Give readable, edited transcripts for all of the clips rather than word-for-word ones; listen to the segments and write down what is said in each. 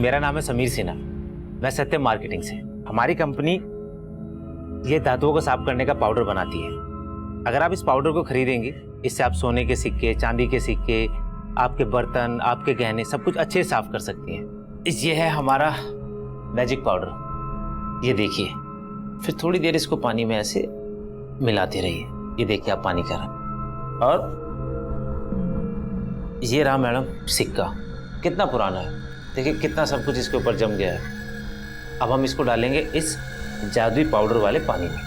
मेरा नाम है समीर सिन्हा। मैं सत्यम मार्केटिंग से। हमारी कंपनी ये धातुओं को साफ करने का पाउडर बनाती है। अगर आप इस पाउडर को खरीदेंगे, इससे आप सोने के सिक्के, चांदी के सिक्के, आपके बर्तन, आपके गहने सब कुछ अच्छे से साफ कर सकती हैं। ये है हमारा मैजिक पाउडर। ये देखिए, फिर थोड़ी देर इसको पानी में ऐसे मिलाते रहिए। ये देखिए आप पानी कर, और ये रहा मैडम सिक्का। कितना पुराना है, देखिए कितना सब कुछ इसके ऊपर जम गया है। अब हम इसको डालेंगे इस जादुई पाउडर वाले पानी में।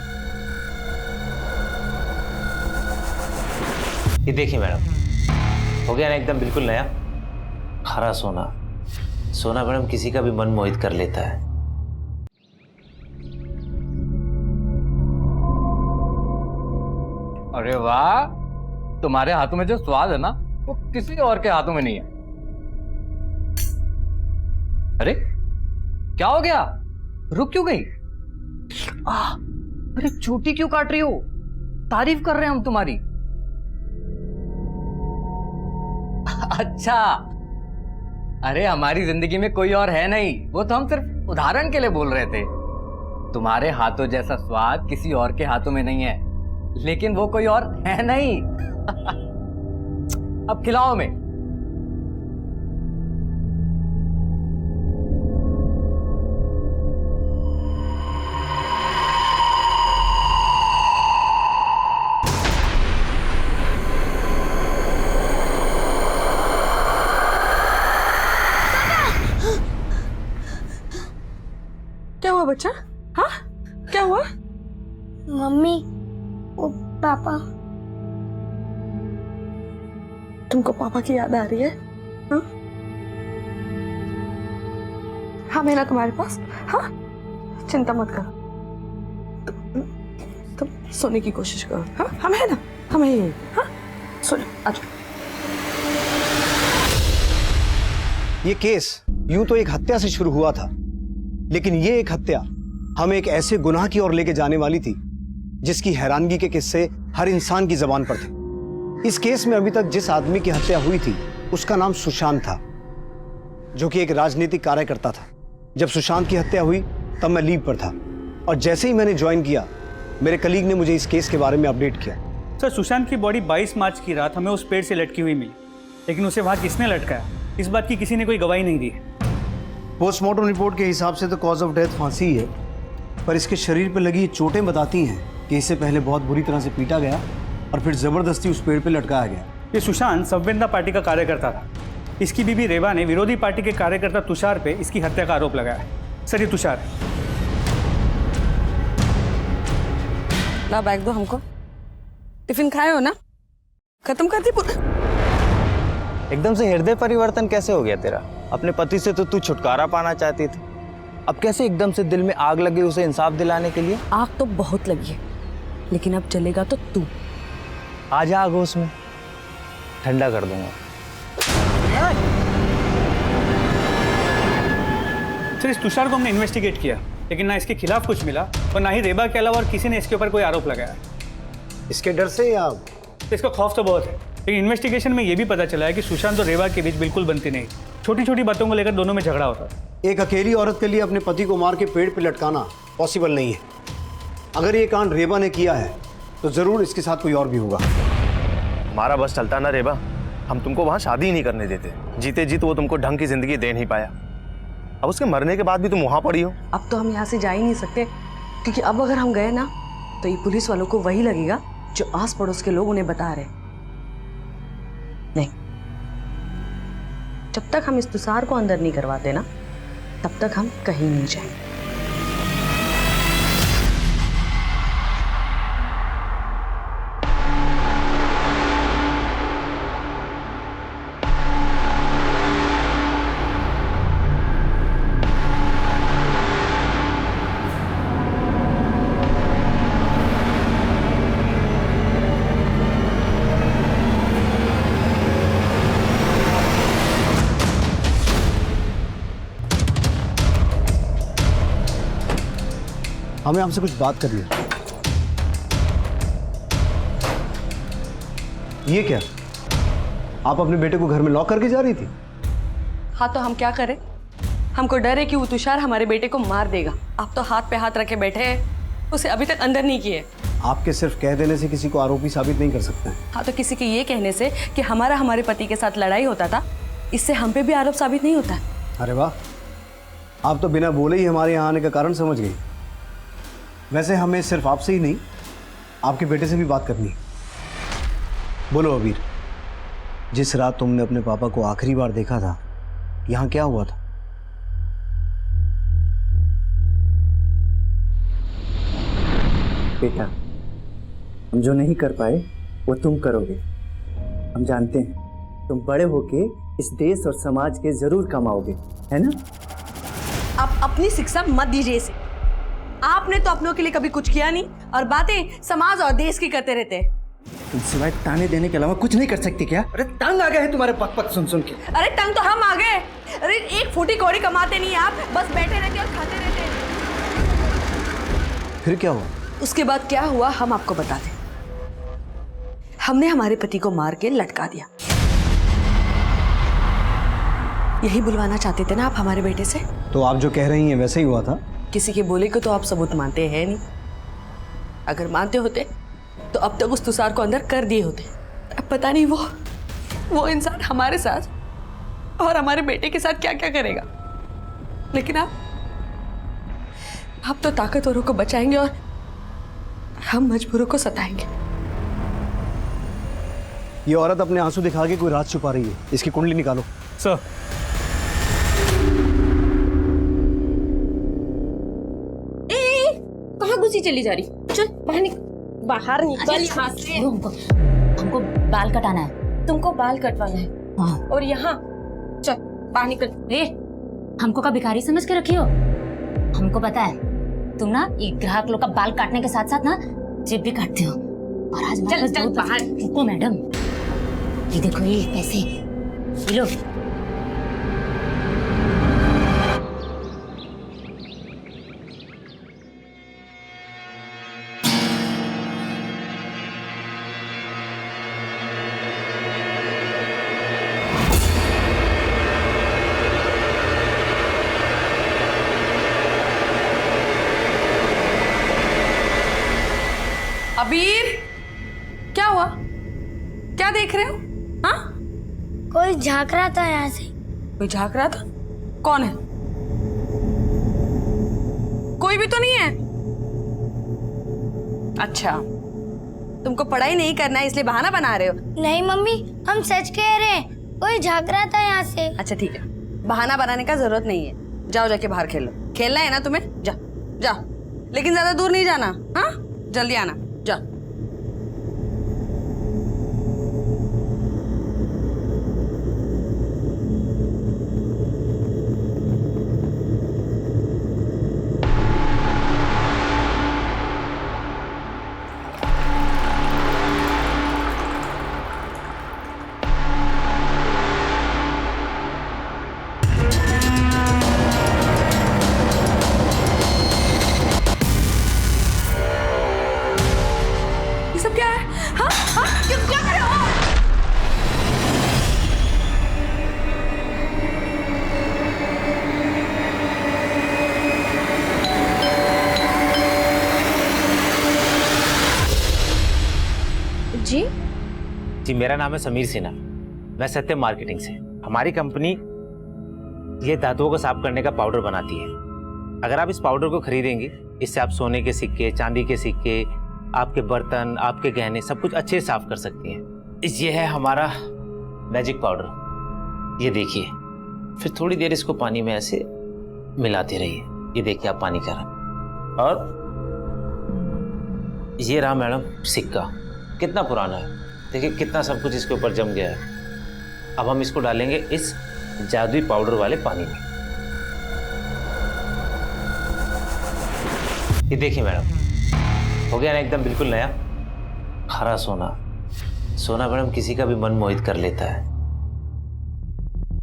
ये देखिए मैडम, हो गया ना एकदम बिल्कुल नया हरा सोना। सोना मैडम किसी का भी मन मोहित कर लेता है। अरे वाह, तुम्हारे हाथों में जो स्वाद है ना वो किसी और के हाथों में नहीं है। अरे क्या हो गया, रुक क्यों गई? अरे चोटी क्यों काट रही हो? तारीफ कर रहे हैं हम तुम्हारी। अच्छा, अरे हमारी जिंदगी में कोई और है नहीं, वो तो हम सिर्फ उदाहरण के लिए बोल रहे थे। तुम्हारे हाथों जैसा स्वाद किसी और के हाथों में नहीं है, लेकिन वो कोई और है नहीं। अब खिलाओ में। क्या हुआ बच्चा? हाँ, क्या हुआ? मम्मी, ओ पापा। तुमको पापा की याद आ रही है? हाँ, हाँ मैं ना तुम्हारे पास। हाँ, चिंता मत करो, तुम सोने की कोशिश करो। हाँ, हम है ना, हम है। हाँ, सोने आ जाओ। ये केस यूं तो एक हत्या से शुरू हुआ था, लेकिन ये एक हत्या हमें एक ऐसे गुनाह की ओर लेके जाने वाली थी जिसकी हैरानगी के किस्से हर इंसान की जबान पर थे। इस केस में अभी तक जिस आदमी की हत्या हुई थी उसका नाम सुशांत था, जो कि एक राजनीतिक कार्यकर्ता था। जब सुशांत की हत्या हुई तब मैं लीव पर था, और जैसे ही मैंने ज्वाइन किया मेरे कलीग ने मुझे इस केस के बारे में अपडेट किया। सर, सुशांत की बॉडी 22 मार्च की रात हमें उस पेड़ से लटकी हुई मिली, लेकिन उसे वहाँ किसने लटकाया इस बात की किसी ने कोई गवाही नहीं दी। पोस्टमार्टम रिपोर्ट के हिसाब से तो कॉज ऑफ डेथ फांसी ही है, पर इसके शरीर पर लगी चोटें बताती हैं कि इसे पहले बहुत बुरी तरह से पीटा गया और फिर जबरदस्ती उस पेड़ पर लटकाया गया। ये सुशांत संवेदना पार्टी का कार्यकर्ता था। इसकी बीबी रेवा ने विरोधी पार्टी के कार्यकर्ता तुषार पे इसकी हत्या का आरोप लगाया है। सर, ये तुषार है। ला बैग दो हमको। टिफिन खाए हो ना? खत्म कर दी पूरा। एकदम से हृदय परिवर्तन कैसे हो गया तेरा? अपने पति से तो तू छुटकारा पाना चाहती थी, अब कैसे एकदम से दिल में आग लगी उसे इंसाफ दिलाने के लिए? आग तो बहुत लगी है, लेकिन अब जलेगा तो तू। आ जा आग उसमें, ठंडा कर दूंगा। सर, इस तुषार को हमने इन्वेस्टिगेट किया, लेकिन ना इसके खिलाफ कुछ मिला और ना ही रेबा के अलावा और किसी ने इसके ऊपर कोई आरोप लगाया। इसके डर से या तो इसका खौफ तो बहुत है, लेकिन इन्वेस्टिगेशन में ये भी पता चला है कि सुशांत और रेबा के बीच बिल्कुल बनती नहीं। छोटी छोटी बातों को लेकर दोनों में झगड़ा होता है। एक अकेली औरत के लिए अपने पति को मार के पेड़ पे लटकाना पॉसिबल नहीं है। अगर ये कांड रेबा ने किया है तो जरूर इसके साथ कोई और भी होगा। हमारा बस चलता ना रेबा, हम तुमको वहाँ शादी ही नहीं करने देते। जीते जीत वो तुमको ढंग की जिंदगी दे नहीं पाया, अब उसके मरने के बाद भी तुम वहाँ पड़ी हो। अब तो हम यहाँ से जा ही नहीं सकते, क्योंकि अब अगर हम गए ना तो ये पुलिस वालों को वही लगेगा जो आस पड़ोस के लोग उन्हें बता रहे। नहीं, जब तक हम इस तुषार को अंदर नहीं करवाते ना तब तक हम कहीं नहीं जाएंगे। हमें आपसे कुछ बात करनी है। ये क्या, आप अपने बेटे को घर में लॉक करके जा रही थी? हाँ, तो हम क्या करें? हमको डर है कि वो तुषार हमारे बेटे को मार देगा। आप तो हाथ पे हाथ रखे बैठे हैं, उसे अभी तक अंदर नहीं किए। आपके सिर्फ कह देने से किसी को आरोपी साबित नहीं कर सकते हैं। हाँ, तो किसी के ये कहने से कि हमारे पति के साथ लड़ाई होता था, इससे हम पे भी आरोप साबित नहीं होता। अरे वाह, आप तो बिना बोले ही हमारे यहाँ आने का कारण समझ गई। वैसे हमें सिर्फ आपसे ही नहीं, आपके बेटे से भी बात करनी है। बोलो अबीर, जिस रात तुमने अपने पापा को आखिरी बार देखा था, यहाँ क्या हुआ था? बेटा, हम जो नहीं कर पाए वो तुम करोगे। हम जानते हैं तुम बड़े होके इस देश और समाज के जरूर कमाओगे, है ना? आप अपनी शिक्षा मत दीजिए इसे। आपने तो अपनों के लिए कभी कुछ किया नहीं और बातें समाज और देश की करते रहते हैं। तुम सिवाय ताने देने के अलावा कुछ नहीं कर सकती क्या? अरे तंग आ गए हैं तुम्हारे पक पक सुन सुन के। अरे तंग तो हम आ गए। अरे एक फूटी कौड़ी कमाते नहीं आप, बस बैठे रहते और खाते रहते हैं। फिर क्या हुआ? उसके बाद क्या हुआ हम आपको बता दें। हमने हमारे पति को मार के लटका दिया। यही बुलवाना चाहते थे ना आप हमारे बेटे से? तो आप जो कह रही हैं वैसे ही हुआ था? किसी के बोले को तो आप सबूत मानते हैं नहीं। अगर मानते होते तो अब तक उस तुषार को अंदर कर दिए होते। अब पता नहीं वो इंसान हमारे साथ और हमारे बेटे के साथ क्या क्या करेगा। लेकिन आप तो ताकतवरों को बचाएंगे और हम मजबूरों को सताएंगे। ये औरत अपने आंसू दिखा के कोई राज छुपा रही है। इसकी कुंडली निकालो। सर, कहाँ घुसी चली जा रही? चल बाहर निकल यहाँ से। हमको बाल कटाना है। तुमको बाल कटवाना है? हाँ। और यहाँ चल बाहर निकल। हमको का भिखारी समझ के रखी हो? हमको पता है तुम ना ये ग्राहक लोग का बाल काटने के साथ साथ ना जेब भी काटते हो। और आज चल चल बाहर। रुको मैडम, ये देखो ये पैसे, ये लो। अबीर, क्या हुआ? क्या देख रहे हो? हाँ? कोई झांक रहा था यहाँ से। कोई झांक रहा था? कौन है? कोई भी तो नहीं है। अच्छा, तुमको पढ़ाई नहीं करना है इसलिए बहाना बना रहे हो? नहीं मम्मी, हम सच कह रहे हैं, कोई झांक रहा था यहाँ से। अच्छा ठीक है, बहाना बनाने का जरूरत नहीं है। जाओ जाके बाहर खेलो। खेलना है ना तुम्हें? जाओ जाओ, लेकिन ज्यादा दूर नहीं जाना। हाँ, जल्दी आना। जा। जी, मेरा नाम है समीर सिन्हा। मैं सत्यम मार्केटिंग से। हमारी कंपनी ये धातुओं को साफ करने का पाउडर बनाती है। अगर आप इस पाउडर को खरीदेंगे, इससे आप सोने के सिक्के, चांदी के सिक्के, आपके बर्तन, आपके गहने सब कुछ अच्छे से साफ कर सकती हैं। ये है हमारा मैजिक पाउडर। ये देखिए, फिर थोड़ी देर इसको पानी में ऐसे मिलाते रहिए। ये देखिए आप पानी कर रहे। और ये रहा मैडम सिक्का, कितना पुराना है, देखिए कितना सब कुछ इसके ऊपर जम गया है। अब हम इसको डालेंगे इस जादुई पाउडर वाले पानी में। ये देखिए मैडम, हो गया ना एकदम बिल्कुल नया हरा सोना। सोना मैडम किसी का भी मन मोहित कर लेता है।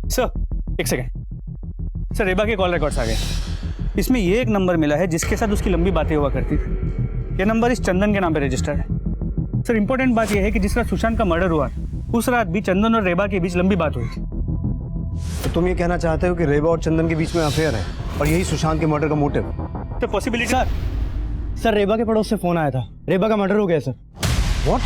सर एक सेकंड सर, रेबा के कॉल रिकॉर्ड्स आ गए। इसमें ये एक नंबर मिला है जिसके साथ उसकी लंबी बातें हुआ करती थी। ये नंबर इस चंदन के नाम पे रजिस्टर्ड है। सर इंपॉर्टेंट बात यह है कि जिस रात सुशांत का मर्डर हुआ उस रात भी चंदन और रेबा के बीच लंबी बात हुई थी। तो तुम ये कहना चाहते हो कि रेबा और चंदन के बीच में अफेयर है और यही सुशांत के मर्डर का मोटिव? तो पॉसिबिलिटी सर रेबा के पड़ोस से फोन आया था, रेबा का मर्डर हो गया सर। व्हाट?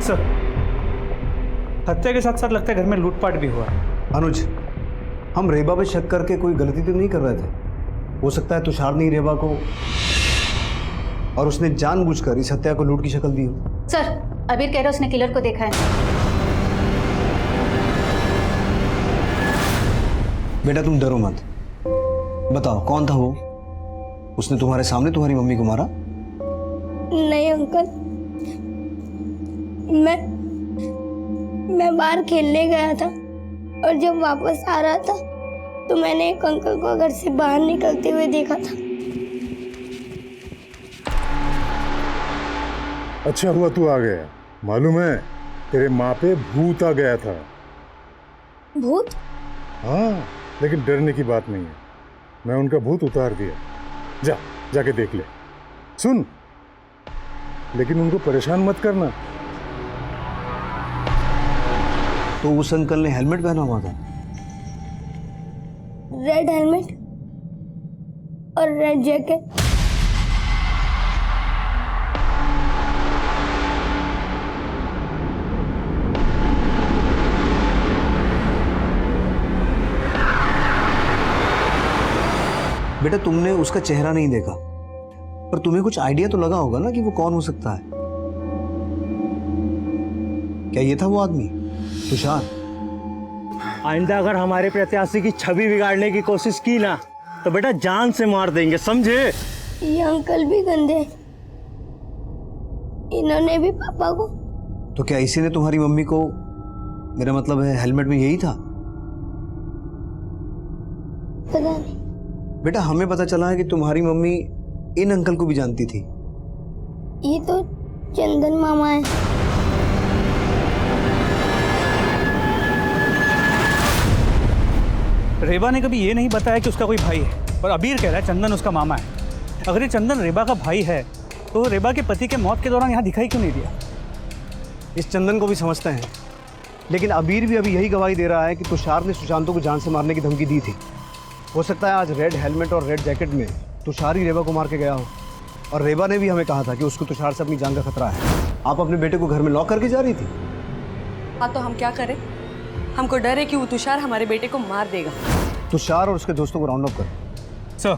सर हत्या के साथ साथ लगता है घर में लूटपाट भी हुआ है। अनुज, हम रेबा पे शक करके कोई गलती तो नहीं कर रहे थे। हो सकता है तुषार ने ही रेबा को और उसने जानबूझकर इस हत्या को लूट की शक्ल दी हो। सर अबीर कह रहा उसने किलर को देखा है। बेटा तुम डरो मत, बताओ कौन था वो? उसने तुम्हारे सामने तुम्हारी मम्मी को मारा? नहीं अंकल, मैं बाहर खेलने गया था और जब वापस आ रहा था तो मैंने एक अंकल को घर से बाहर निकलते हुए देखा था। अच्छा हुआ तू आ गया। मालूम है तेरे माँ पे भूत आ गया था। भूत? हाँ, लेकिन डरने की बात नहीं है, मैं उनका भूत उतार दिया। जाके देख ले। सुन, लेकिन उनको परेशान मत करना। तो उस अंकल ने हेलमेट पहना हुआ था? रेड हेलमेट और रेड जैकेट। बेटा तुमने उसका चेहरा नहीं देखा, पर तुम्हें कुछ आइडिया तो लगा होगा ना कि वो कौन हो सकता है। क्या ये था वो आदमी, तुषार? आइंदा अगर हमारे प्रत्याशी की छवि बिगाड़ने की कोशिश की ना तो बेटा जान से मार देंगे, समझे? ये अंकल भी गंदे, इन्होंने भी पापा को। तो क्या इसी ने तुम्हारी मम्मी को, मेरा मतलब है हेलमेट में यही था? पता नहीं बेटा, हमें पता चला है कि तुम्हारी मम्मी इन अंकल को भी जानती थी। ये तो चंदन मामा है। रेबा ने कभी ये नहीं बताया कि उसका कोई भाई है, और अबीर कह रहा है चंदन उसका मामा है। अगर ये चंदन रेबा का भाई है तो रेबा के पति के मौत के दौरान यहाँ दिखाई क्यों नहीं दिया? इस चंदन को भी समझते हैं, लेकिन अबीर भी अभी यही गवाही दे रहा है कि तुषार ने सुशांतों को जान से मारने की धमकी दी थी। हो सकता है आज रेड हेलमेट और रेड जैकेट में तुषार ही रेबा को मार के गया हो, और रेबा ने भी हमें कहा था कि उसको तुषार से अपनी जान का खतरा है। आप अपने बेटे को घर में लॉक करके जा रही थी। हाँ तो हम क्या करें? हमको डर है कि वो तुषार हमारे बेटे को मार देगा। तुषार और उसके दोस्तों को राउंड अप कर। सर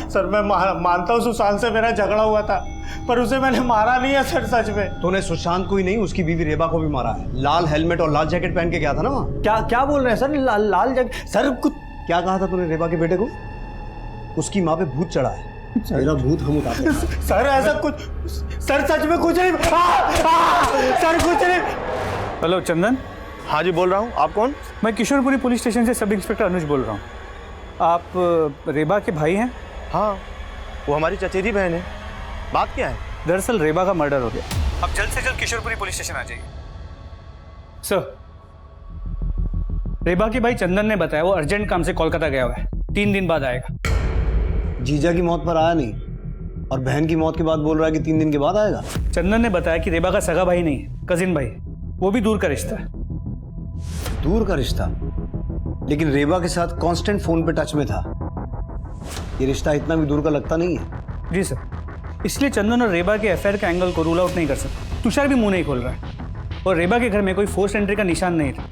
सर मैं मानता हूँ सुशांत से मेरा झगड़ा हुआ था, पर उसे मैंने मारा नहीं है सर, सच में। तूने सुशांत को ही नहीं उसकी बीवी रेबा को भी मारा है। लाल हेलमेट और लाल जैकेट पहन के गया था ना वहाँ। क्या बोल रहे हैं सर? लाल जैकेट? सर कुछ क्या कहा था तूने रेबा के बेटे को? उसकी माँ पे भूत चढ़ा है, मेरा भूत हम उतारते हैं। सर ऐसा कुछ, सर सच में कुछ नहीं। सर कुछ नहीं। हेलो चंदन। हाँ जी बोल रहा हूँ, आप कौन? मैं किशोरपुरी पुलिस स्टेशन से सब इंस्पेक्टर अनुज बोल रहा हूँ। आप रेबा के भाई हैं? हाँ, वो हमारी चचेरी बहन है। बात क्या है? दरअसल रेबा का मर्डर हो गया। अब जल्द से जल्द किशोरपुरी पुलिस स्टेशन आ जाइए। सर, रेबा के भाई चंदन ने बताया वो अर्जेंट काम से कोलकाता गया हुआ है, 3 दिन बाद आएगा। जीजा की मौत पर आया नहीं, और बहन की मौत के बाद बोल रहा है कि 3 दिन के बाद आएगा। चंदन ने बताया कि रेबा का सगा भाई नहीं है, कजिन भाई है, वो भी दूर का रिश्ता है। दूर का रिश्ता? लेकिन रेबा के साथ कांस्टेंट फोन पे टच में था। ये रिश्ता इतना भी दूर का लगता नहीं है। जी सर, इसलिए चंदन और रेबा के अफेयर के एंगल को रूल आउट नहीं कर सकते। तुषार भी मुंह नहीं खोल रहा है, और रेबा के घर में कोई फोर्स एंट्री का निशान नहीं था।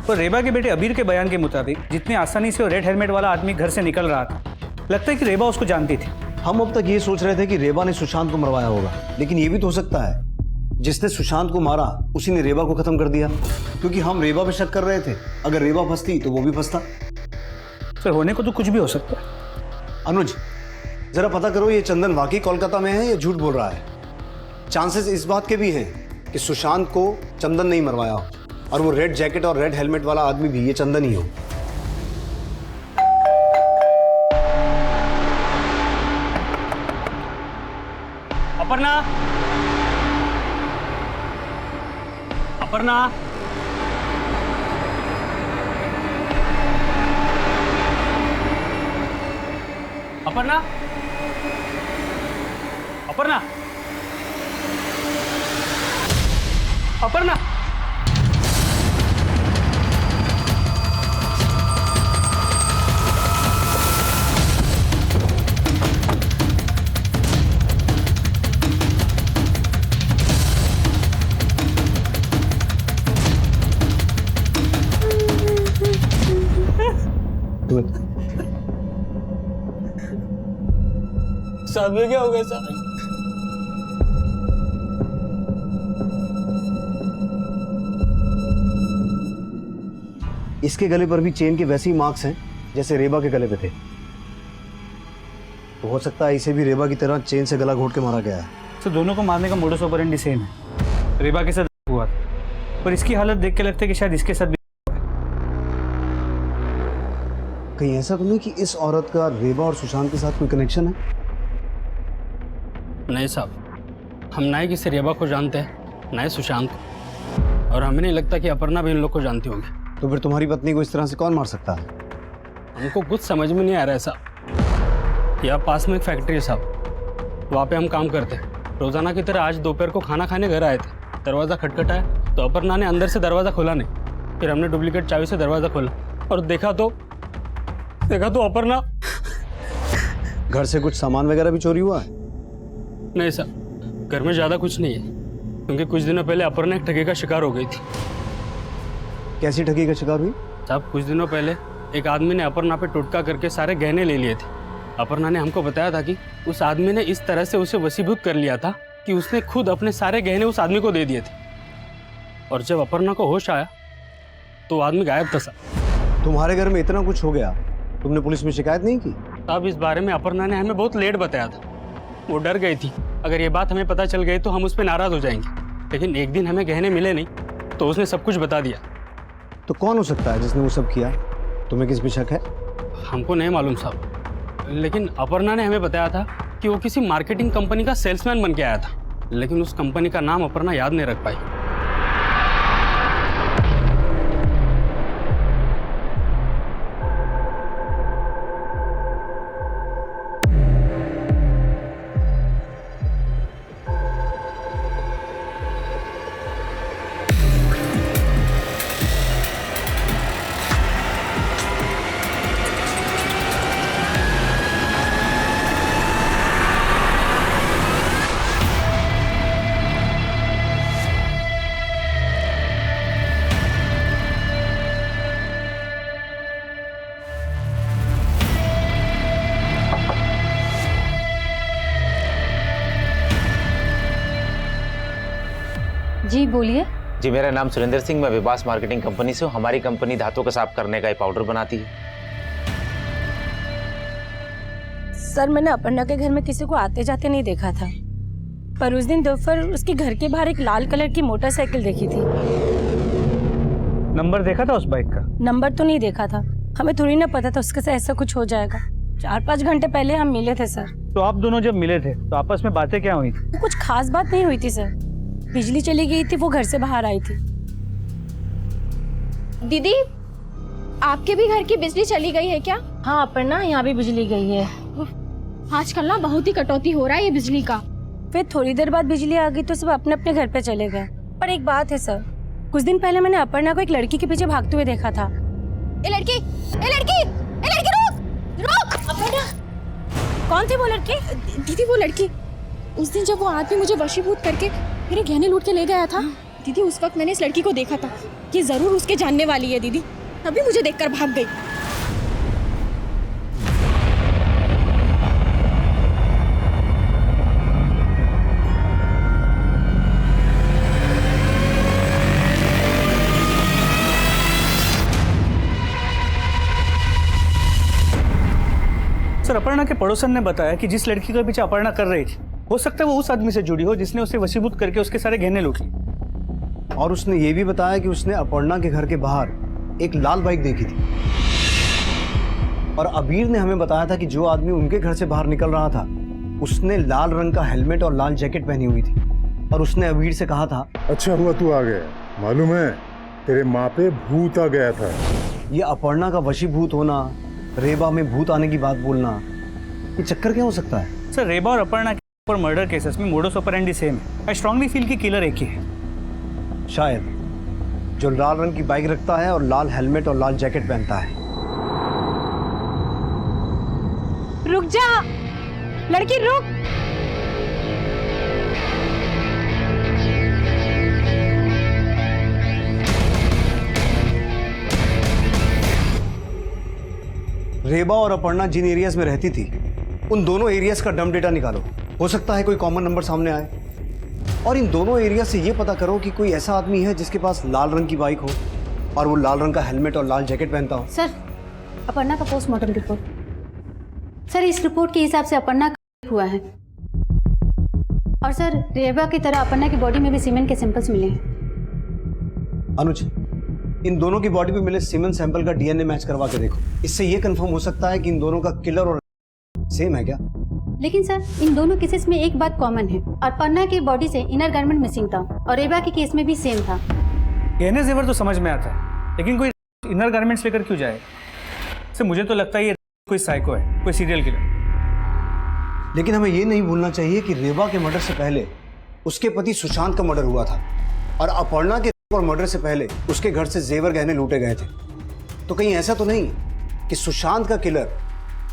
और रेबा के बेटे अबीर के बयान के मुताबिक जितनी आसानी से वो रेड हेलमेट वाला आदमी घर से निकल रहा था, लगता है कि रेबा उसको जानती थी। हम अब तक ये सोच रहे थे कि रेबा ने सुशांत को मरवाया होगा, लेकिन ये भी तो हो सकता है जिसने सुशांत को मारा उसी ने रेबा को खत्म कर दिया, क्योंकि हम रेबा पे शक कर रहे थे। अगर रेबा फंसती तो वो भी फंसता। सर होने को तो कुछ भी हो सकता है। अनुज, जरा पता करो ये चंदन वाकई कोलकाता में है या झूठ बोल रहा है। चांसेस इस बात के भी हैं कि सुशांत को चंदन नहीं मरवाया हो, और वो रेड जैकेट और रेड हेलमेट वाला आदमी भी ये चंदन ही हो। अपर्णा, अपर्णा, अपर्णा, अपर्णा, अपर्णा। साहब ये क्या हो गया साहब? इसके गले पर भी चेन के वैसे ही मार्क्स हैं जैसे रेबा के गले पे थे। तो हो सकता है इसे भी रेबा की तरह चेन से गला घोट के मारा गया है। तो दोनों को मारने का मोडस ऑपरेंडी सेम है। रेबा के साथ हुआ था, और इसकी हालत देख के लगता है कि शायद इसके साथ भी। कहीं ऐसा तो नहीं कि इस औरत का रेबा और सुशांत के साथ कोई कनेक्शन है? नहीं साहब, हम ना ही किसी रेबा को जानते हैं, ना ही सुशांत को, और हमें नहीं लगता कि अपर्णा भी इन लोग को जानती होगी। तो फिर तुम्हारी पत्नी को इस तरह से कौन मार सकता है? हमको कुछ समझ में नहीं आ रहा है साहब। यहाँ पास में एक फैक्ट्री है साहब, वहाँ पे हम काम करते हैं। रोजाना की तरह आज दोपहर को खाना खाने घर आए थे। दरवाज़ा खटखटाया तो अपर्णा ने अंदर से दरवाज़ा खोला नहीं। फिर हमने डुप्लीकेट चाबी से दरवाज़ा खोला और देखा तो अपर्णा। घर से कुछ सामान वगैरह भी चोरी हुआ है? नहीं साहब, घर में ज़्यादा कुछ नहीं है, क्योंकि कुछ दिनों पहले अपर्णा एक ठगी का शिकार हो गई थी। कैसी ठगी का शिकार हुई? साहब कुछ दिनों पहले एक आदमी ने अपर्णा पे टोटका करके सारे गहने ले लिए थे। अपर्णा ने हमको बताया था कि उस आदमी ने इस तरह से उसे वशीभूत कर लिया था कि उसने खुद अपने सारे गहने उस आदमी को दे दिए थे, और जब अपर्णा को होश आया तो वो आदमी गायब था साहब। तुम्हारे घर में इतना कुछ हो गया, तुमने पुलिस में शिकायत नहीं की? साहब इस बारे में अपर्णा ने हमें बहुत लेट बताया था। वो डर गई थी अगर ये बात हमें पता चल गई तो हम उस पर नाराज हो जाएंगे, लेकिन एक दिन हमें गहने मिले नहीं तो उसने सब कुछ बता दिया। तो कौन हो सकता है जिसने वो सब किया? तुम्हें किस पे शक है? हमको नहीं मालूम साहब, लेकिन अपर्णा ने हमें बताया था कि वो किसी मार्केटिंग कंपनी का सेल्समैन बन के आया था, लेकिन उस कंपनी का नाम अपर्णा याद नहीं रख पाई। जी बोलिए। जी मेरा नाम सुरेंद्र सिंह, मैं विवास मार्केटिंग कंपनी से हूँ। हमारी कंपनी धातुओं को साफ करने का एक पाउडर बनाती है। सर मैंने अपर्णा के घर में किसी को आते जाते नहीं देखा था, पर उस दिन दोपहर उसके घर के बाहर एक लाल कलर की मोटरसाइकिल देखी थी। नंबर देखा था उस बाइक का? नंबर तो नहीं देखा था, हमें थोड़ी ना पता था उसके साथ ऐसा कुछ हो जाएगा। 4-5 घंटे पहले हम मिले थे सर। तो आप दोनों जब मिले थे तो आपस में बातें क्या हुई थी? कुछ खास बात नहीं हुई थी सर। बिजली चली गई थी, वो घर से बाहर आई थी। दीदी आपके भी घर की बिजली चली गई है क्या? हाँ अपर्णा, यहाँ भी बिजली गई है। आजकल ना बहुत ही कटौती हो रहा है ये बिजली का। फिर थोड़ी देर बाद बिजली आ गई तो सब अपने अपने घर पे चले गए। पर एक बात है सर, कुछ दिन पहले मैंने अपर्णा को एक लड़की के पीछे भागते हुए देखा था। ए लड़की रुक रुक। अपर्णा कौन थी वो लड़की? दीदी वो लड़की, उस दिन जब वो आदमी मुझे वशीभूत करके मेरे गहने लूट के ले गया था दीदी, उस वक्त मैंने इस लड़की को देखा था। ये जरूर उसके जानने वाली है दीदी, तभी मुझे देखकर भाग गई। सर अपर्णा के पड़ोसन ने बताया कि जिस लड़की का पीछे अपर्णा कर रही थी, हो सकता है वो उस आदमी से जुड़ी हो जिसने उसे वशीभूत करके उसके सारे गहने लूट लिए। और उसने ये भी बताया कि उसने अपर्णा के घर के बाहर एक लाल बाइक देखी थी। और अबीर ने हमें बताया था कि जो आदमी उनके घर से बाहर निकल रहा था उसने लाल रंग का हेलमेट और लाल जैकेट पहनी हुई थी। और उसने अबीर से कहा था, अच्छा हुआ तू आ गया, मालूम है तेरे माँ पे भूत आ गया था। ये अपर्णा का वशीभूत होना, रेबा में भूत आने की बात बोलना, ये चक्कर क्या हो सकता है? सर रेबा और अपर्णा के ऊपर मर्डर केसेस में मोडस ऑपरेंडी सेम है। आई स्ट्रांगली फील कि किलर एक ही है। शायद जो लाल रंग की बाइक रखता है और लाल हेलमेट और लाल जैकेट पहनता है। रुक जा लड़की, रुक। रेबा और अपर्णा जिन एरियाज में रहती थी उन दोनों एरियाज का डम डेटा निकालो। हो सकता है कोई कॉमन नंबर सामने आए। और इन दोनों एरिया से ये पता करो कि कोई ऐसा आदमी है जिसके पास लाल रंग की बाइक हो और वो लाल रंग का हेलमेट और लाल जैकेट पहनता हो। सर अपर्णा का पोस्टमार्टम रिपोर्ट। सर इस रिपोर्ट के हिसाब से अपर्णा का हुआ है। और सर रेबा की तरह अपर्णा की बॉडी में भी सीमेंट के सैंपल्स मिले हैं। अनुज, इन दोनों की बॉडी पे मिले सीमेन सैंपल का डीएनए मैच करवा के देखो। इससे ये कंफर्म हो सकता है कि इन दोनों का किलर और सेम है क्या? लेकिन सर इन दोनों केसेस में एक बात कॉमन है। अपर्णा की बॉडी से इनर गारमेंट मिसिंग था और रेबा के केस में भी सेम था। गहने जेवर तो समझ में आता है, लेकिन कोई इनर गारमेंट्स लेकर क्यों जाए? सर मुझे तो लगता है ये कोई साइको है, कोई सीरियल किलर। लेकिन हमें ये नहीं भूलना चाहिए कि रेबा के मर्डर से पहले उसके पति सुशांत का मर्डर हुआ था और अपर्णा के मर्डर से पहले उसके घर से जेवर गहने लूटे गए थे। तो कहीं ऐसा तो नहीं कि सुशांत का किलर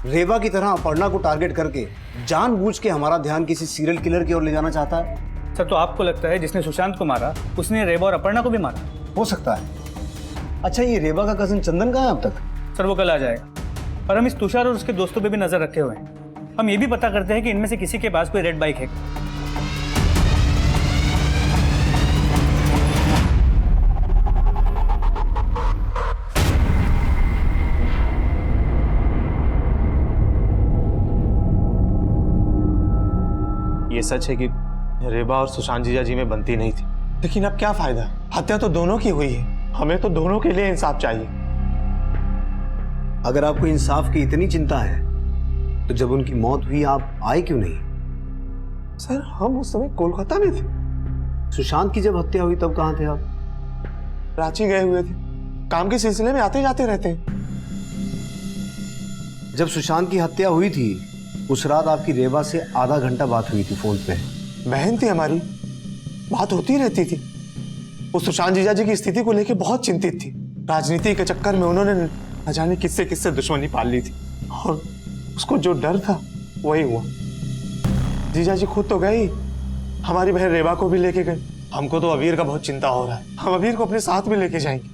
रेबा की तरह अपर्णा को टारगेट करके जानबूझ के हमारा ध्यान किसी सीरियल किलर की ओर ले जाना चाहता है? सर तो आपको लगता है जिसने सुशांत को मारा उसने रेबा और अपर्णा को भी मारा? हो सकता है। अच्छा, ये रेबा का कजन चंदन कहाँ है अब तक? सर वो कल आ जाएगा। और हम इस तुषार और उसके दोस्तों पे भी नजर रखे हुए हैं। हम ये भी पता करते हैं कि इनमें से किसी के पास कोई रेड बाइक है। ये सच है कि रेबा और सुशांत जीजा जी में बनती नहीं थी, लेकिन अब क्या फायदा, हत्या तो दोनों की हुई है। हमें तो दोनों के लिए इंसाफ चाहिए। अगर आपको इंसाफ की इतनी चिंता है तो जब उनकी मौत हुई आप आए क्यों नहीं? सर हम उस समय कोलकाता में थे। सुशांत की जब हत्या हुई तब कहाँ थे आप? रांची गए हुए थे, काम के सिलसिले में आते जाते रहते हैं। जब सुशांत की हत्या हुई थी उस रात आपकी रेबा से आधा घंटा बात हुई थी फोन पे। बहन थी हमारी, बात होती रहती थी। वो सुशांत जीजा जी की स्थिति को लेकर बहुत चिंतित थी। राजनीति के चक्कर में उन्होंने न जाने किससे किससे दुश्मनी पाल ली थी और उसको जो डर था वही हुआ। जीजा जी खुद तो गए, हमारी बहन रेबा को भी लेके गए। हमको तो अबीर का बहुत चिंता हो रहा है। हम अबीर को अपने साथ में लेके जाएंगे।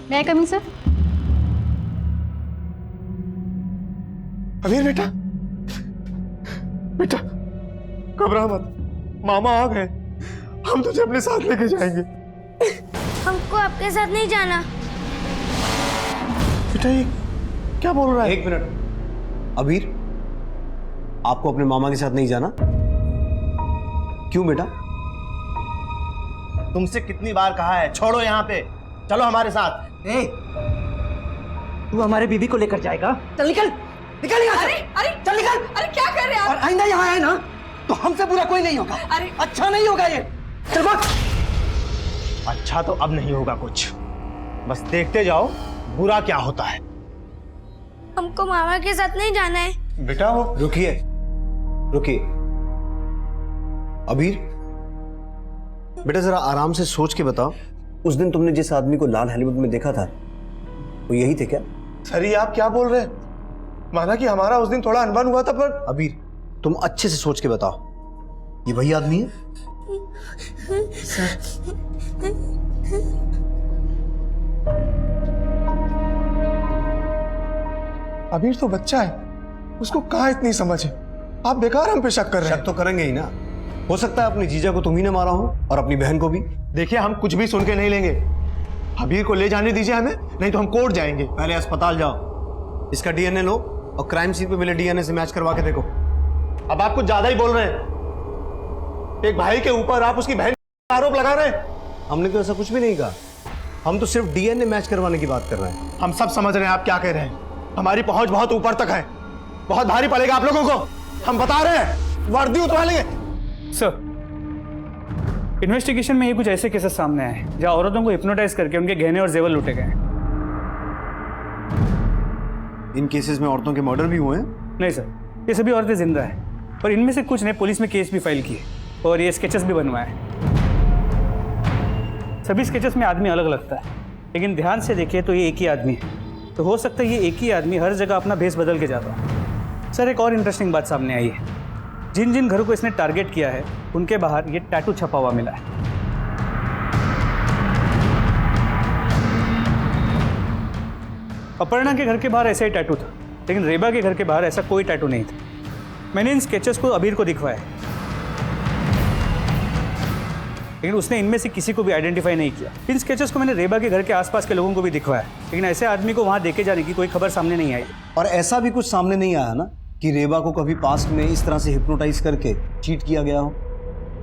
मैं आई कमिंग सर? अबीर बेटा, बेटा घबरा मत, मामा आ गए। हम तुझे अपने साथ लेके जाएंगे। हमको आपके साथ नहीं जाना। बेटा ये क्या बोल रहा है? एक मिनट, अबीर आपको अपने मामा के साथ नहीं जाना? क्यों बेटा? तुमसे कितनी बार कहा है, छोड़ो यहाँ पे, चलो हमारे साथ। ए, तू हमारे बीबी को लेकर जाएगा? चल निकल, निकल यहाँ से। अरे चल निकल। अरे क्या कर रहे हैं और आप? आइंदा यहाँ आए ना तो हमसे बुरा कोई नहीं होगा। अरे अच्छा नहीं होगा ये। चल भाग। अच्छा तो अब नहीं होगा कुछ, बस देखते जाओ बुरा क्या होता है। हमको मामा के साथ नहीं जाना है। बेटा वो रुकिए रुकिए, अबीर बेटा जरा आराम से सोच के बताओ, उस दिन तुमने जिस आदमी को लाल हेलमेट में देखा था वो यही थे क्या? सर ये आप क्या बोल रहे हैं? माना कि हमारा उस दिन थोड़ा अनबन हुआ था, पर अबीर तुम अच्छे से सोच के बताओ, ये वही आदमी है? अबीर तो बच्चा है, उसको कहाँ इतनी समझ है। आप बेकार हम पे शक कर रहे हैं। शक तो करेंगे ही ना। हो सकता है अपनी जीजा को तुम ही ने मारा हो और अपनी बहन को भी। देखिए हम कुछ भी सुन के नहीं लेंगे। अबीर को ले जाने दीजिए हमें, नहीं तो हम कोर्ट जाएंगे। पहले अस्पताल जाओ, इसका डीएनए लो और क्राइम सीन पे मिले डीएनए से मैच करवा के देखो। अब आप कुछ ज्यादा ही बोल रहे हैं। एक भाई के ऊपर आप उसकी बहन का आरोप लगा रहे हैं। हमने तो ऐसा कुछ भी नहीं कहा, हम तो सिर्फ डीएनए मैच करवाने की बात कर रहे हैं। हम सब समझ रहे हैं आप क्या कह रहे हैं। हमारी पहुंच बहुत ऊपर तक है, बहुत भारी पड़ेगा आप लोगों को। हम बता रहे हैं, वर्दी उतरा लेंगे। सर, इन्वेस्टिगेशन में ये कुछ ऐसे केसेस सामने आए जहां औरतों को हिप्नोटाइज करके उनके गहने और जेवर लूटे गए। इन केसेस में औरतों के मर्डर भी हुए हैं? नहीं सर, ये सभी औरतें जिंदा हैं और इनमें से कुछ ने पुलिस में केस भी फाइल किए और ये स्केचेस भी बनवाए। सभी स्केचेस में आदमी अलग लगता है, लेकिन ध्यान से देखिए तो ये एक ही आदमी है। तो हो सकता है ये एक ही आदमी हर जगह अपना भेस बदल के जाता है। सर, एक और इंटरेस्टिंग बात सामने आई है। जिन जिन घरों को इसने टारगेट किया है उनके बाहर ये टैटू छपा हुआ मिला है। अपर्णा के घर के बाहर ऐसा ही टैटू था, लेकिन रेबा के घर के बाहर ऐसा कोई टैटू नहीं था। मैंने इन स्केचेस को अबीर को दिखवाया, लेकिन उसने इनमें से किसी को भी आइडेंटिफाई नहीं किया। इन स्केचेस को मैंने रेबा के घर के आसपास के लोगों को भी दिखवाया, लेकिन ऐसे आदमी को वहां देखे जाने की कोई खबर सामने नहीं आई। और ऐसा भी कुछ सामने नहीं आया ना कि रेबा को कभी पास्ट में इस तरह से हिप्नोटाइज करके चीट किया गया हो?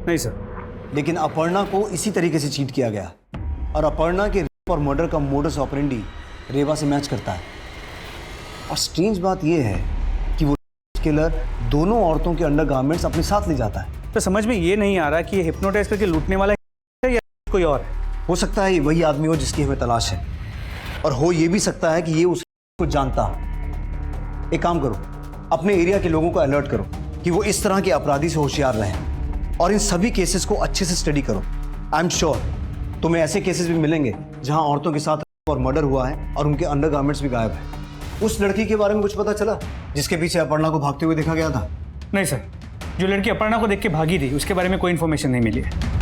नहीं सर। लेकिन अपर्णा को इसी तरीके से चीट किया गया और अपर्णा के रेप और मर्डर का मोडस ऑपरेंडी रेबा से मैच करता है। और स्ट्रेंज बात यह है कि वो किलर दोनों औरतों के अंडरगारमेंट्स अपने साथ ले जाता है। तो समझ में ये नहीं आ रहा कि ये हिप्नोटाइज करके लूटने वाला है या कोई और है। हो सकता है वही आदमी हो जिसकी हमें तलाश है, और हो ये भी सकता है कि ये उसको जानता हो। एक काम करो, अपने एरिया के लोगों को अलर्ट करो कि वो इस तरह के अपराधी से होशियार रहें और इन सभी केसेस को अच्छे से स्टडी करो। आई एम श्योर तुम्हें ऐसे केसेस भी मिलेंगे जहां औरतों के साथ और मर्डर हुआ है और उनके अंडरगारमेंट्स भी गायब है। उस लड़की के बारे में कुछ पता चला जिसके पीछे अपर्णा को भागते हुए देखा गया था? नहीं सर, जो लड़की अपर्णा को देख के भागी थी उसके बारे में कोई इन्फॉर्मेशन नहीं मिली है।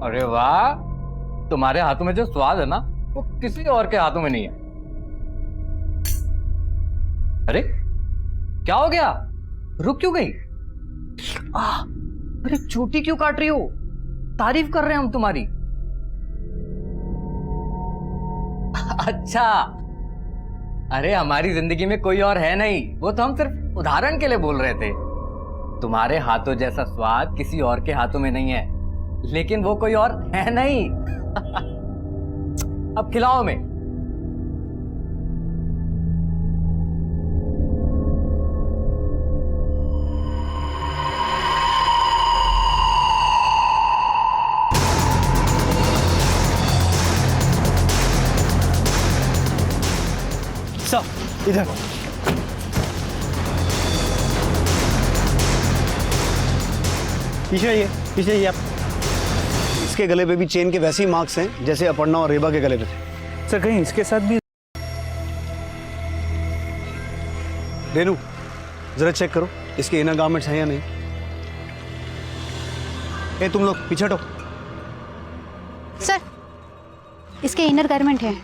अरे वाह, तुम्हारे हाथों में जो स्वाद है ना वो किसी और के हाथों में नहीं है। अरे क्या हो गया, रुक क्यों गई? अरे चोटी क्यों काट रही हो? तारीफ कर रहे हैं हम तुम्हारी। अच्छा, अरे हमारी जिंदगी में कोई और है नहीं, वो तो हम सिर्फ उदाहरण के लिए बोल रहे थे। तुम्हारे हाथों जैसा स्वाद किसी और के हाथों में नहीं है, लेकिन वो कोई और है नहीं। अब खिलाओ में। सब इधर पीछे आइए आप। इसके गले पे भी चेन के वैसे ही मार्क्स हैं जैसे अपर्णा और रेबा के गले पे थे। सर, कहीं इसके साथ भी? रेनू, जरा चेक करो इसके इनर गारमेंट्स हैं या नहीं। ए तुम लोग पीछे हटो। सर, इसके इनर गारमेंट हैं।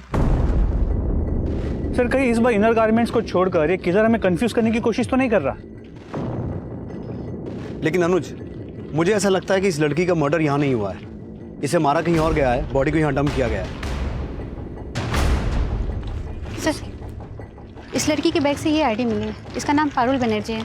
सर, कहीं इस बार इनर गारमेंट्स को छोड़कर ये किधर हमें कंफ्यूज करने की कोशिश तो नहीं कर रहा? लेकिन अनुज, मुझे ऐसा लगता है कि इस लड़की का मर्डर यहाँ नहीं हुआ है, इसे मारा कहीं और गया है, बॉडी को यहाँ डंप किया गया है। सर, इस लड़की के बैग से ये आईडी मिली है, इसका नाम पारुल बनर्जी है।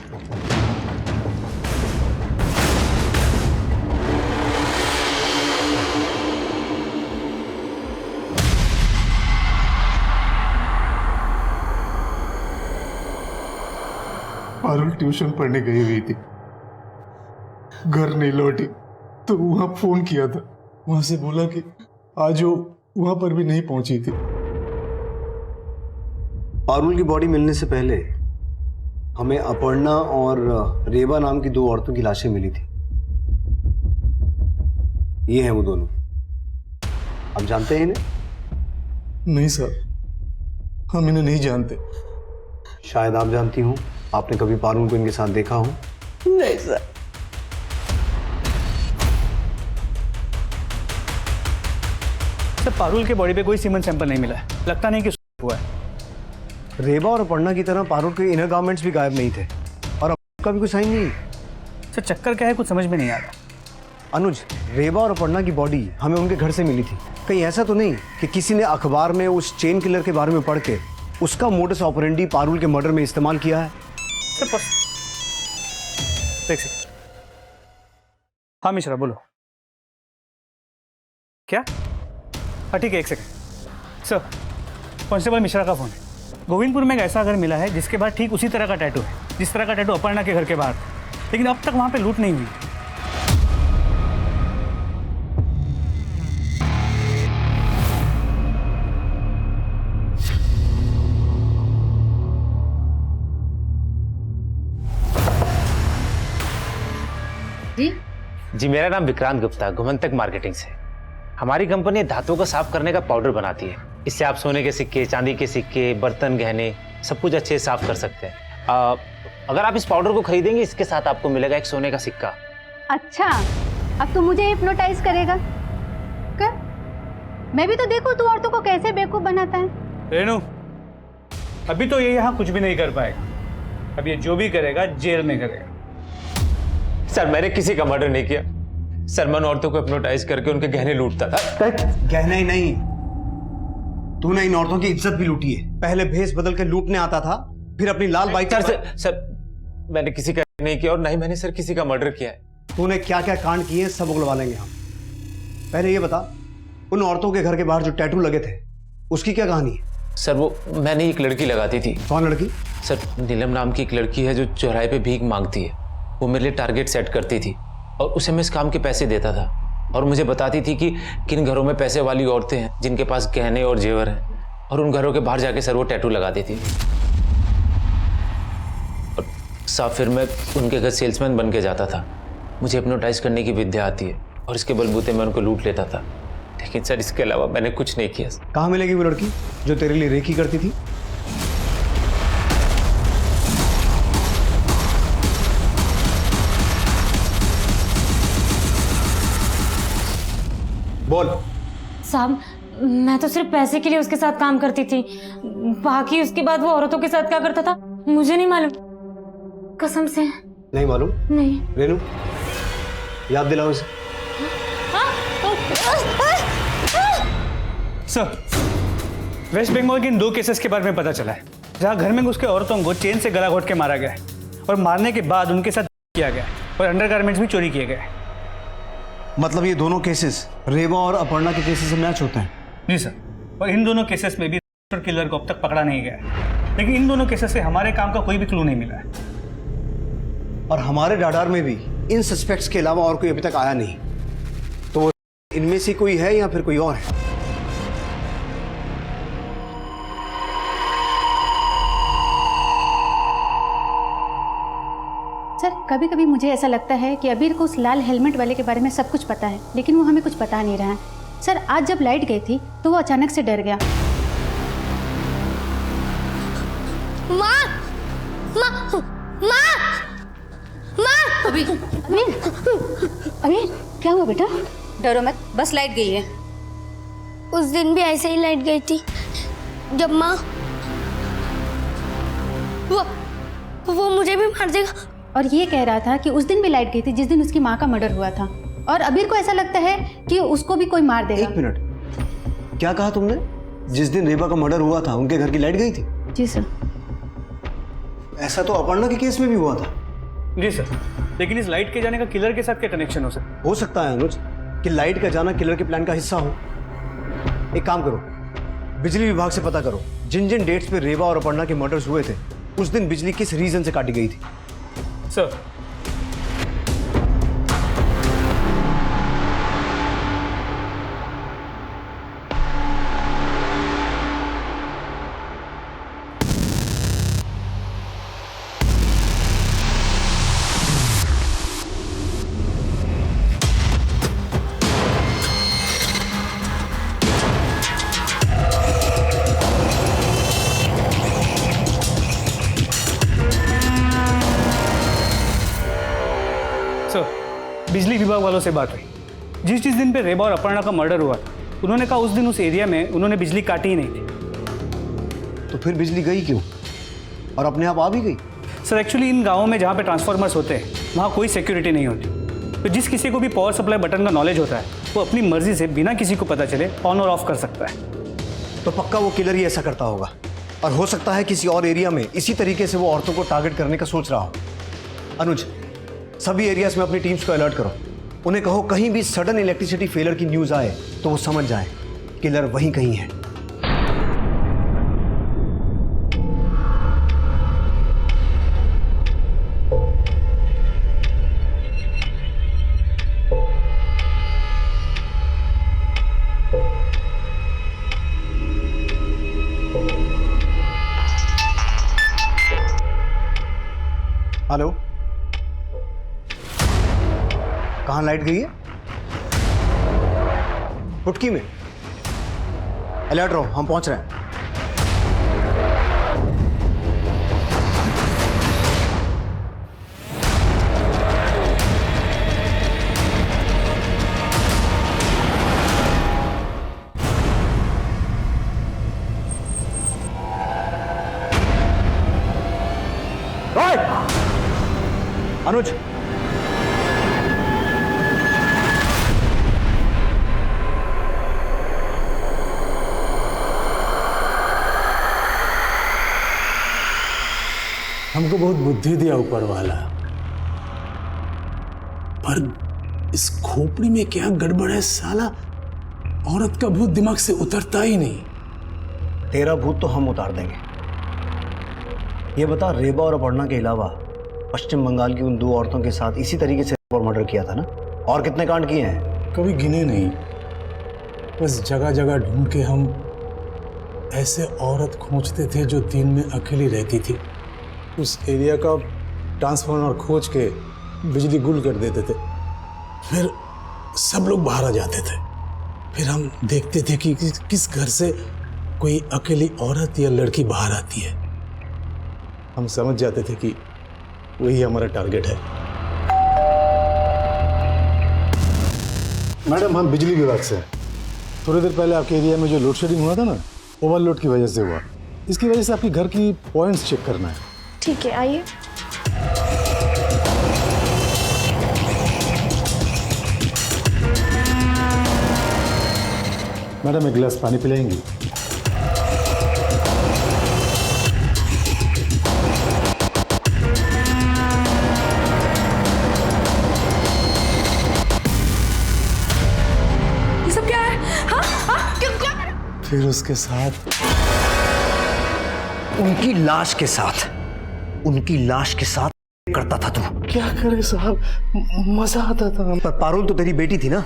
पारुल ट्यूशन पढ़ने गई हुई थी, घर नहीं लौटी तो वहां फोन किया था, वहां से बोला कि आज वो वहां पर भी नहीं पहुंची थी। पारुल की बॉडी मिलने से पहले हमें अपर्णा और रेबा नाम की 2 औरतों की लाशें मिली थी। ये हैं वो दोनों। आप जानते हैं इन्हें? नहीं सर, हम इन्हें नहीं जानते। शायद आप जानती हो, आपने कभी पारुल को इनके साथ देखा हो? नहीं सर। सर पारुल के बॉडी पे कोई सीमेंट सैंपल नहीं मिला है, लगता नहीं कि हुआ है। रेबा और अपर्णा की तरह पारुल के इनर गारमेंट्स भी गायब नहीं थे और आपका भी कोई साइन नहीं। सर चक्कर क्या है, कुछ समझ में नहीं आ रहा। अनुज, रेबा और अपर्णा की बॉडी हमें उनके घर से मिली थी। कहीं ऐसा तो नहीं कि किसी ने अखबार में उस चेन किलर के बारे में पढ़ के उसका मोडस ऑपरेंडी पारुल के मर्डर में इस्तेमाल किया है? सर देख सकते। हाँ मिश्रा बोलो। क्या? हाँ ठीक है, 1 सेकंड। सर कांस्टेबल मिश्रा का फोन है। गोविंदपुर में एक ऐसा घर मिला है जिसके बाद ठीक उसी तरह का टैटू है जिस तरह का टैटू अपर्णा के घर के बाहर, लेकिन अब तक वहां पे लूट नहीं हुई। जी मेरा नाम विक्रांत गुप्ता, घुमंतक मार्केटिंग से। हमारी कंपनी धातुओं को साफ करने का पाउडर बनाती है। इससे आप सोने के सिक्के, चांदी के सिक्के, बर्तन, गहने सब कुछ अच्छे से साफ कर सकते हैं। अगर आप इस पाउडर को खरीदेंगे, इसके साथ आपको मिलेगा एक सोने का सिक्का। अच्छा, अब तो मुझे हिप्नोटाइज करेगा कर? मैं भी तो देखूं तू औरतों को कैसे बेवकूफ बनाता है। रेनू, अभी तो ये यहाँ कुछ भी नहीं कर पाएगा। अब ये जो भी करेगा जेल में करेगा। सर मैंने किसी का मर्डर नहीं किया। सर मैं औरतों को हिप्नोटाइज करके उनके गहने लूटता था। गहने ही नहीं, तूने इन औरतों की इज्जत भी लूटी है। पहले भेस बदल के लूटने आता था, फिर अपनी लाल बाइक। सर मैंने किसी का नहीं किया और ना ही मैंने सर किसी का मर्डर किया है। तूने क्या क्या कांड किए सब उगलवा लेंगे हम। पहले ये बता, उन औरतों के घर के बाहर जो टैटू लगे थे उसकी क्या कहानी है? सर वो मैंने एक लड़की लगाती थी। कौन लड़की? सर नीलम नाम की एक लड़की है जो चौराहे पे भीख मांगती है। वो मेरे लिए टारगेट सेट करती थी और उसे मैं इस काम के पैसे देता था और मुझे बताती थी कि किन घरों में पैसे वाली औरतें हैं जिनके पास गहने और जेवर हैं, और उन घरों के बाहर जाके सर वो टैटू लगा देती थी। और साहब फिर मैं उनके घर सेल्समैन बन के जाता था। मुझे हिप्नोटाइज करने की विद्या आती है और इसके बलबूते मैं उनको लूट लेता था। लेकिन सर इसके अलावा मैंने कुछ नहीं किया। कहाँ मिलेगी वो लड़की जो तेरे लिए रेकी करती थी? बोल। साहब मैं तो सिर्फ पैसे के लिए उसके साथ काम करती थी, बाकी उसके बाद वो औरतों के साथ क्या करता था मुझे नहीं मालूम, कसम से नहीं मालूम। नहीं। रेनू याद दिलाओ इसे। सर वेस्ट बंगाल के इन 2 केसेस के बारे में पता चला है जहां घर में घुस के औरतों को चेन से गला घोट के मारा गया है और मारने के बाद उनके साथ किया गया और अंडरगारमेंट्स भी चोरी किए गए। मतलब ये दोनों केसेस रेबा और अपर्णा के केसेस से मैच होते हैं? जी सर, और इन दोनों केसेस में भी किलर को अब तक पकड़ा नहीं गया है, लेकिन इन दोनों केसेस से हमारे काम का कोई भी क्लू नहीं मिला है। और हमारे राडार में भी इन सस्पेक्ट्स के अलावा और कोई अभी तक आया नहीं। तो इनमें से कोई है या फिर कोई और है? सर कभी कभी मुझे ऐसा लगता है कि अबीर को उस लाल हेलमेट वाले के बारे में सब कुछ पता है, लेकिन वो हमें कुछ बता नहीं रहा है। सर आज जब लाइट गई थी तो वो अचानक से डर गया। माँ, माँ, माँ, माँ। अबीर, अबीर क्या हुआ बेटा? डरो मत, बस लाइट गई है। उस दिन भी ऐसे ही लाइट गई थी जब माँ वो मुझे भी मार देगा। और ये कह रहा था कि उस दिन भी लाइट गई थी जिस दिन उसकी माँ का मर्डर हुआ था, और अबीर को ऐसा लगता है कि उसको भी कोई मार देगा। 1 मिनट, क्या कहा तुमने? जिस दिन रेबा का मर्डर हुआ था उनके घर की लाइट गई थी? जी सर। ऐसा तो अपर्णा के केस में भी हुआ था। जी सर, लेकिन इस लाइट के जाने का किलर के साथ क्या कनेक्शन हो सकता है अनुज कि लाइट का जाना किलर के प्लान का हिस्सा हो। एक काम करो, बिजली विभाग से पता करो जिन जिन डेट्स पे रेबा और अपर्णा के मर्डर्स हुए थे उस दिन बिजली किस रीजन से काटी गई थी। सर बिजली विभाग वालों से बात हुई। जिस दिन पे रेबा और अपर्णा का मर्डर हुआ था, उन्होंने कहा उस दिन उस एरिया में उन्होंने बिजली काटी ही नहीं थी। तो फिर बिजली गई क्यों और अपने आप आ भी गई? सर एक्चुअली इन गाँवों में जहाँ पे ट्रांसफार्मर्स होते हैं वहाँ कोई सिक्योरिटी नहीं होती, तो जिस किसी को भी पावर सप्लाई बटन का नॉलेज होता है वो अपनी मर्जी से बिना किसी को पता चले ऑन और ऑफ कर सकता है। तो पक्का वो किलर ही ऐसा करता होगा, और हो सकता है किसी और एरिया में इसी तरीके से वो औरतों को टारगेट करने का सोच रहा हो। अनुज, सभी एरियाज में अपनी टीम्स को अलर्ट करो। उन्हें कहो कहीं भी सडन इलेक्ट्रिसिटी फेलियर की न्यूज आए तो वो समझ जाए किलर वहीं कहीं है। हेलो, कहाँ लाइट गई है? पुटकी में। अलर्ट रहो, हम पहुंच रहे हैं। अनुज, हमको बहुत बुद्धि दिया ऊपर वाला, पर इस खोपड़ी में क्या गड़बड़ है साला? औरत का भूत दिमाग से उतरता ही नहीं। तेरा भूत तो हम उतार देंगे। ये बता, रेबा और अपर्णा के अलावा पश्चिम बंगाल की उन 2 औरतों के साथ इसी तरीके से मर्डर किया था ना? और कितने कांड किए हैं? कभी गिने नहीं, बस जगह जगह ढूंढ के हम ऐसे औरत खोजते थे जो दिन में अकेली रहती थी। उस एरिया का ट्रांसफार्मर खोज के बिजली गुल कर देते थे, फिर सब लोग बाहर आ जाते थे। फिर हम देखते थे कि किस घर से कोई अकेली औरत या लड़की बाहर आती है। हम समझ जाते थे कि वही हमारा टारगेट है। मैडम, हम बिजली विभाग से हैं। थोड़ी देर पहले आपके एरिया में जो लोड शेडिंग हुआ था ना, ओवरलोड की वजह से हुआ। इसकी वजह से आपकी घर की पॉइंट्स चेक करना है। ठीक है, आइए। मैडम, एक गिलास पानी पिलाएंगी? फिर उसके साथ उनकी लाश के साथ करता था तू? क्या करे साहब, मजा आता था। पर पारुल तो तेरी बेटी थी ना?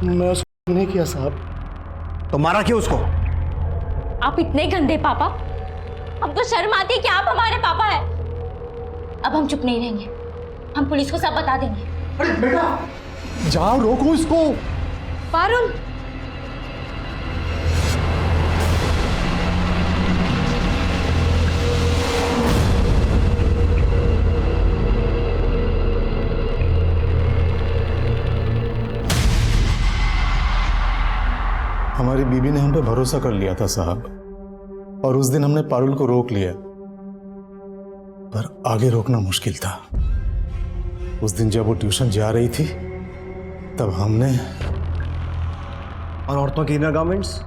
मैं उसको नहीं किया साहब। तो मारा क्यों उसको? आप इतने गंदे पापा, हमको शर्म आती है कि आप हमारे पापा हैं। अब हम चुप नहीं रहेंगे, हम पुलिस को सब बता देंगे। अरे बेटा, जाओ, रोको इसको। पारुल, हमारी बीबी ने हम पे भरोसा कर लिया था साहब, और उस दिन हमने पारुल को रोक लिया, पर आगे रोकना मुश्किल था। उस दिन जब वो ट्यूशन जा रही थी तब हमने। और औरतों के इनर गारमेंट्स,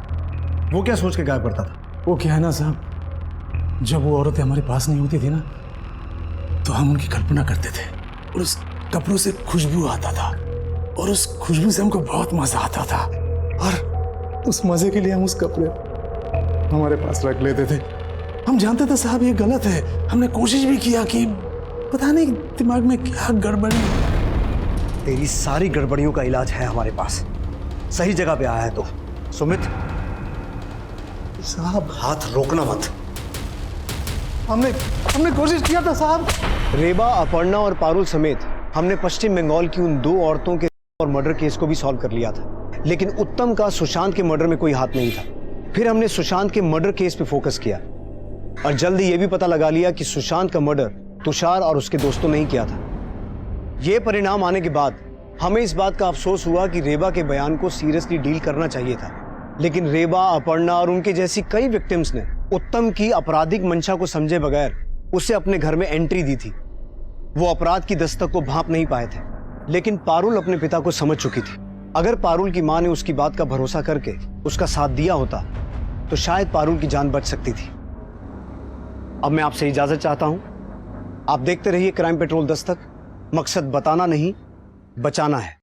वो क्या सोच के गायब करता था? वो क्या है ना साहब, जब वो औरतें हमारे पास नहीं होती थी ना, तो हम उनकी कल्पना करते थे, और उस कपड़ों से खुशबू आता था, और उस खुशबू से हमको बहुत मजा आता था, और उस मजे के लिए हम उस कपड़े हमारे पास रख लेते थे। हम जानते थे साहब ये गलत है, हमने कोशिश भी किया कि पता नहीं दिमाग में क्या गड़बड़ी। तेरी सारी गड़बड़ियों का इलाज है हमारे पास, सही जगह पे आया है तो। सुमित साहब, हाथ रोकना मत। हमने कोशिश किया था साहब। रेबा, अपर्णा और पारुल समेत हमने पश्चिम बंगाल की उन 2 औरतों के और मर्डर केस को भी सॉल्व कर लिया था, लेकिन उत्तम का सुशांत के मर्डर में कोई हाथ नहीं था। फिर हमने सुशांत के मर्डर केस पे फोकस किया, और जल्दी ये भी पता लगा लिया कि सुशांत का मर्डर तुषार और उसके दोस्तों ने ही किया था। ये परिणाम आने के बाद हमें इस बात का अफसोस हुआ कि रेबा के बयान को सीरियसली डील करना चाहिए था, लेकिन रेबा, अपर्णा और उनके जैसी कई विक्टिम्स ने उत्तम की आपराधिक मंशा को समझे बगैर उसे अपने घर में एंट्री दी थी। वो अपराध की दस्तक को भांप नहीं पाए थे, लेकिन पारुल अपने पिता को समझ चुकी थी। अगर पारुल की मां ने उसकी बात का भरोसा करके उसका साथ दिया होता तो शायद पारुल की जान बच सकती थी। अब मैं आपसे इजाजत चाहता हूं। आप देखते रहिए क्राइम पेट्रोल दस्तक। मकसद बताना नहीं, बचाना है।